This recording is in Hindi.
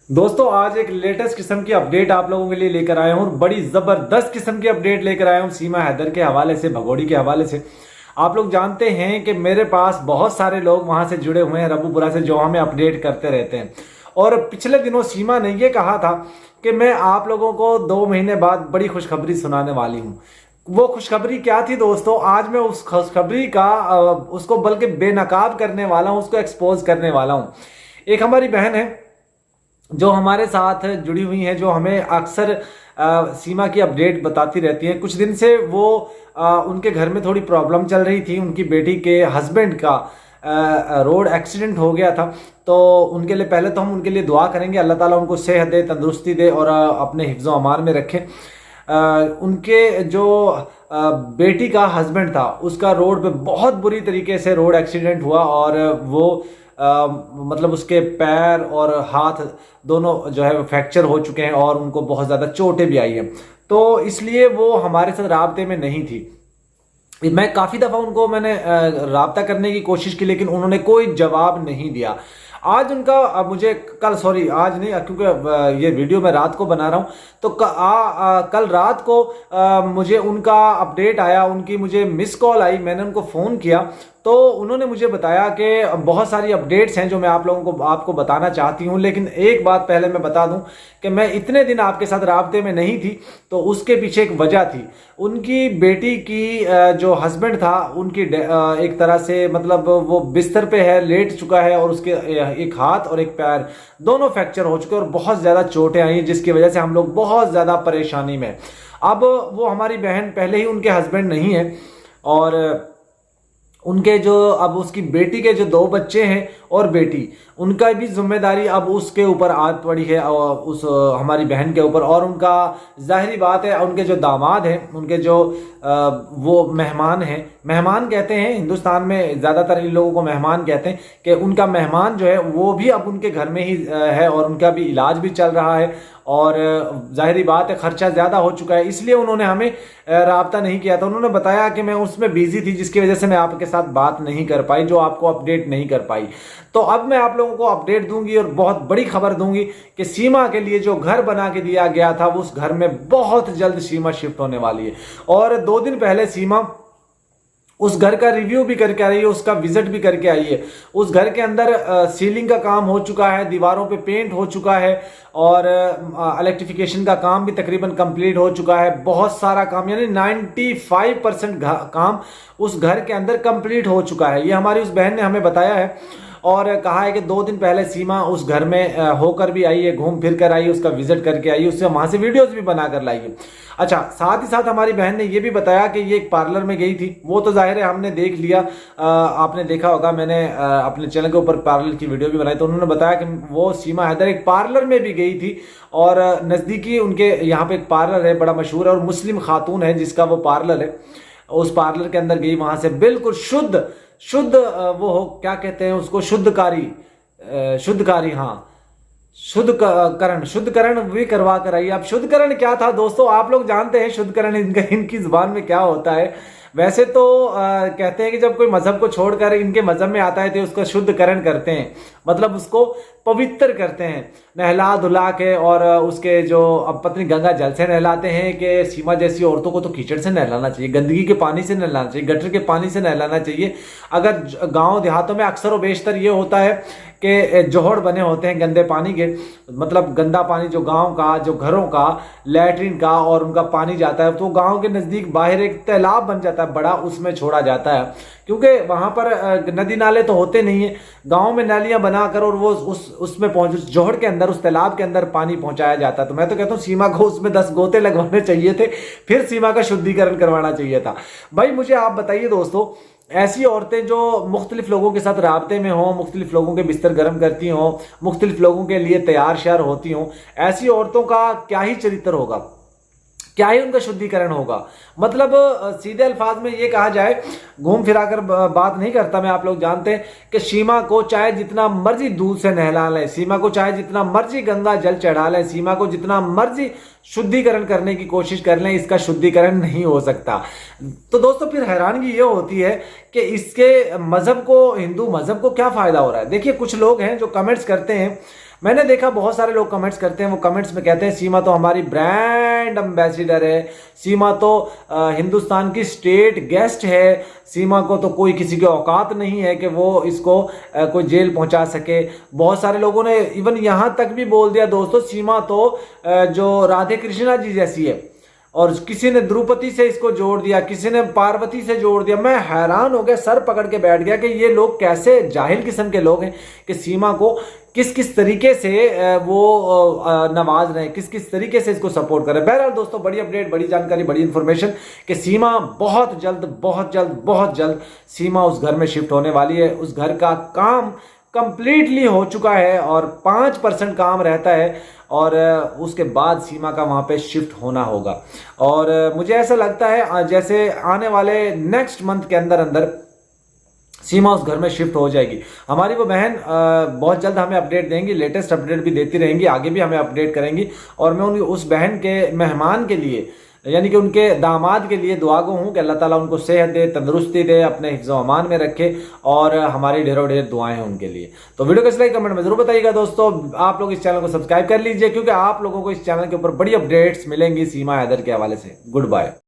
दोस्तों आज एक लेटेस्ट किस्म की अपडेट आप लोगों के लिए लेकर आया हूँ। बड़ी जबरदस्त किस्म की अपडेट लेकर आया हूँ सीमा हैदर के हवाले से, भगोड़ी के हवाले से। आप लोग जानते हैं कि मेरे पास बहुत सारे लोग वहां से जुड़े हुए हैं रबूपुरा से, जो हमें अपडेट करते रहते हैं। और पिछले दिनों सीमा ने यह कहा था कि मैं आप लोगों को 2 महीने बाद बड़ी खुशखबरी सुनाने वाली हूँ। वो खुशखबरी क्या थी दोस्तों? आज मैं उस खुशखबरी का उसको बल्कि बेनकाब करने वाला हूँ, उसको एक्सपोज करने वाला हूँ। एक हमारी बहन है जो हमारे साथ जुड़ी हुई हैं, जो हमें अक्सर सीमा की अपडेट बताती रहती है। कुछ दिन से वो उनके घर में थोड़ी प्रॉब्लम चल रही थी। उनकी बेटी के हस्बैंड का रोड एक्सीडेंट हो गया था। तो उनके लिए पहले तो हम उनके लिए दुआ करेंगे, अल्लाह ताला उनको सेहत दे, तंदुरुस्ती दे और अपने हिफ्ज़ व अमान में रखे। उनके जो बेटी का हस्बैंड था उसका रोड पे बहुत बुरी तरीके से रोड एक्सीडेंट हुआ और वो मतलब उसके पैर और हाथ दोनों जो है फ्रैक्चर हो चुके हैं और उनको बहुत ज़्यादा चोटें भी आई हैं। तो इसलिए वो हमारे साथ राब्ते में नहीं थी। मैं काफ़ी दफ़ा उनको मैंने राब्ता करने की कोशिश की, लेकिन उन्होंने कोई जवाब नहीं दिया। आज उनका मुझे कल, सॉरी आज नहीं, क्योंकि ये वीडियो मैं रात को बना रहा हूँ, तो कल रात को मुझे उनका अपडेट आया, उनकी मुझे मिस कॉल आई। मैंने उनको फ़ोन किया तो उन्होंने मुझे बताया कि बहुत सारी अपडेट्स हैं जो मैं आप लोगों को आपको बताना चाहती हूं। लेकिन एक बात पहले मैं बता दूं कि मैं इतने दिन आपके साथ राब्ते में नहीं थी, तो उसके पीछे एक वजह थी। उनकी बेटी की जो हस्बैंड था, उनकी एक तरह से मतलब वो बिस्तर पे है, लेट चुका है और उसके एक हाथ और एक पैर दोनों फ्रैक्चर हो चुके और बहुत ज़्यादा चोटें आई, जिसकी वजह से हम लोग बहुत ज़्यादा परेशानी में। अब वो हमारी बहन पहले ही उनके हस्बैंड नहीं है और उनके जो अब उसकी बेटी के जो 2 बच्चे हैं और बेटी, उनका भी जिम्मेदारी अब उसके ऊपर आ पड़ी है, उस हमारी बहन के ऊपर। और उनका जाहिर बात है, उनके जो दामाद हैं, उनके जो वो मेहमान हैं, मेहमान कहते हैं हिंदुस्तान में ज़्यादातर इन लोगों को मेहमान कहते हैं, कि उनका मेहमान जो है वो भी अब उनके घर में ही है और उनका भी इलाज भी चल रहा है। और जाहिर बात है खर्चा ज़्यादा हो चुका है, इसलिए उन्होंने हमें राब्ता नहीं किया था। उन्होंने बताया कि मैं उसमें बिजी थी, जिसकी वजह से मैं आपके साथ बात नहीं कर पाई, जो आपको अपडेट नहीं कर पाई। तो अब मैं आप लोगों को अपडेट दूंगी और बहुत बड़ी खबर दूंगी कि सीमा के लिए जो घर बना के दिया गया था, उस घर में बहुत जल्द सीमा शिफ्ट होने वाली है। और 2 दिन पहले सीमा उस घर का रिव्यू भी करके आई है, उसका विजिट भी करके आई है। उस घर के अंदर सीलिंग का काम हो चुका है, दीवारों पे पेंट हो चुका है और इलेक्ट्रिफिकेशन का काम भी तकरीबन कंप्लीट हो चुका है। बहुत सारा काम, यानी 95% काम उस घर के अंदर कंप्लीट हो चुका है। ये हमारी उस बहन ने हमें बताया है और कहा है कि 2 दिन पहले सीमा उस घर में होकर भी आई है, घूम फिर कर आई है, उसका विजिट करके आई है, उससे वहां से वीडियोस भी बना कर लाई है। अच्छा, साथ ही साथ हमारी बहन ने यह भी बताया कि ये एक पार्लर में गई थी। वो तो जाहिर है हमने देख लिया, आपने देखा होगा, मैंने अपने चैनल के ऊपर पार्लर की वीडियो भी बनाई। तो उन्होंने बताया कि वो सीमा हैदर एक पार्लर में भी गई थी और नज़दीकी उनके यहाँ पे एक पार्लर है, बड़ा मशहूर है और मुस्लिम खातून है जिसका वो पार्लर है। उस पार्लर के अंदर गई, वहां से बिल्कुल शुद्ध शुद्ध वो हो, क्या कहते हैं उसको, शुद्धकारी, हाँ, शुद्धकरण भी करवा कर आई। अब शुद्धकरण क्या था दोस्तों? आप लोग जानते हैं शुद्धकरण इनकी जुबान में क्या होता है। वैसे तो कहते हैं कि जब कोई मजहब को छोड़कर इनके मजहब में आता है तो उसका शुद्धकरण करते हैं, मतलब उसको पवित्र करते हैं, नहला धुला के। और उसके जो अब पत्नी गंगा जल से नहलाते हैं कि सीमा जैसी औरतों को तो कीचड़ से नहलाना चाहिए, गंदगी के पानी से नहलाना चाहिए, गटर के पानी से नहलाना चाहिए। अगर गांव देहातों में अक्सर व बेशतर ये होता है कि जोहड़ बने होते हैं गंदे पानी के, मतलब गंदा पानी जो गांव का, जो घरों का, लैट्रिन का और उनका पानी जाता है, तो गांव के नज़दीक बाहर एक तालाब बन जाता है बड़ा, उसमें छोड़ा जाता है, क्योंकि वहां पर नदी नाले तो होते नहीं है। गांव में नालियां बनाकर और वो उसमें पहुंच, उस जोहड़ के अंदर, उस तालाब के अंदर पानी पहुंचाया जाता है। तो मैं तो कहता हूँ सीमा को उसमें 10 गोते लगवाने चाहिए थे, फिर सीमा का शुद्धिकरण करवाना चाहिए था। भाई मुझे आप बताइए दोस्तों, ऐसी औरतें जो मुख्तलिफ लोगों के साथ राब्ते में हों, मुख्तलिफ लोगों के बिस्तर गर्म करती हों, मुख्तलिफ लोगों के लिए तैयार श्यार होती हों, ऐसी औरतों का क्या ही चरित्र होगा, क्या ही उनका शुद्धिकरण होगा। मतलब सीधे अल्फाज में ये कहा जाए, घूम फिरा कर बात नहीं करता मैं, आप लोग जानते हैं कि सीमा को चाहे जितना मर्जी दूध से नहला लें, सीमा को चाहे जितना मर्जी गंगा जल चढ़ा लें, सीमा को जितना मर्जी शुद्धिकरण करने की कोशिश कर लें, इसका शुद्धिकरण नहीं हो सकता। तो दोस्तों फिर हैरानगी ये होती है कि इसके मजहब को, हिंदू मजहब को क्या फायदा हो रहा है। देखिए कुछ लोग हैं जो कमेंट्स करते हैं, मैंने देखा बहुत सारे लोग कमेंट्स करते हैं, वो कमेंट्स में कहते हैं सीमा तो हमारी ब्रांड एम्बेसडर है, सीमा तो हिंदुस्तान की स्टेट गेस्ट है, सीमा को तो कोई किसी की औकात नहीं है कि वो इसको कोई जेल पहुंचा सके। बहुत सारे लोगों ने इवन यहां तक भी बोल दिया दोस्तों, सीमा तो जो राधे कृष्णा जी जैसी है, और किसी ने द्रौपदी से इसको जोड़ दिया, किसी ने पार्वती से जोड़ दिया। मैं हैरान हो गया, सर पकड़ के बैठ गया कि ये लोग कैसे जाहिल किस्म के लोग हैं कि सीमा को किस किस तरीके से वो नवाज रहे हैं, किस किस तरीके से इसको सपोर्ट कर रहे हैं। बहरहाल दोस्तों, बड़ी अपडेट, बड़ी जानकारी, बड़ी इंफॉर्मेशन कि सीमा बहुत जल्द बहुत जल्द बहुत जल्द सीमा उस घर में शिफ्ट होने वाली है। उस घर का काम कंप्लीटली हो चुका है और 5% काम रहता है, और उसके बाद सीमा का वहां पे शिफ्ट होना होगा। और मुझे ऐसा लगता है जैसे आने वाले नेक्स्ट मंथ के अंदर अंदर सीमा उस घर में शिफ्ट हो जाएगी। हमारी वो बहन बहुत जल्द हमें अपडेट देंगी, लेटेस्ट अपडेट भी देती रहेंगी, आगे भी हमें अपडेट करेंगी। और मैं उस बहन के मेहमान के लिए, यानी कि उनके दामाद के लिए दुआ गो हूँ कि अल्लाह ताला उनको सेहत दे, तंदुरुस्ती दे, अपने हिफ्ज़-ओ अमान में रखे, और हमारी ढेरों ढेर दुआएं हैं उनके लिए। तो वीडियो कैसे लगी कमेंट में जरूर बताइएगा दोस्तों। आप लोग इस चैनल को सब्सक्राइब कर लीजिए, क्योंकि आप लोगों को इस चैनल के ऊपर बड़ी अपडेट्स मिलेंगी सीमा हैदर के हवाले से। Good bye.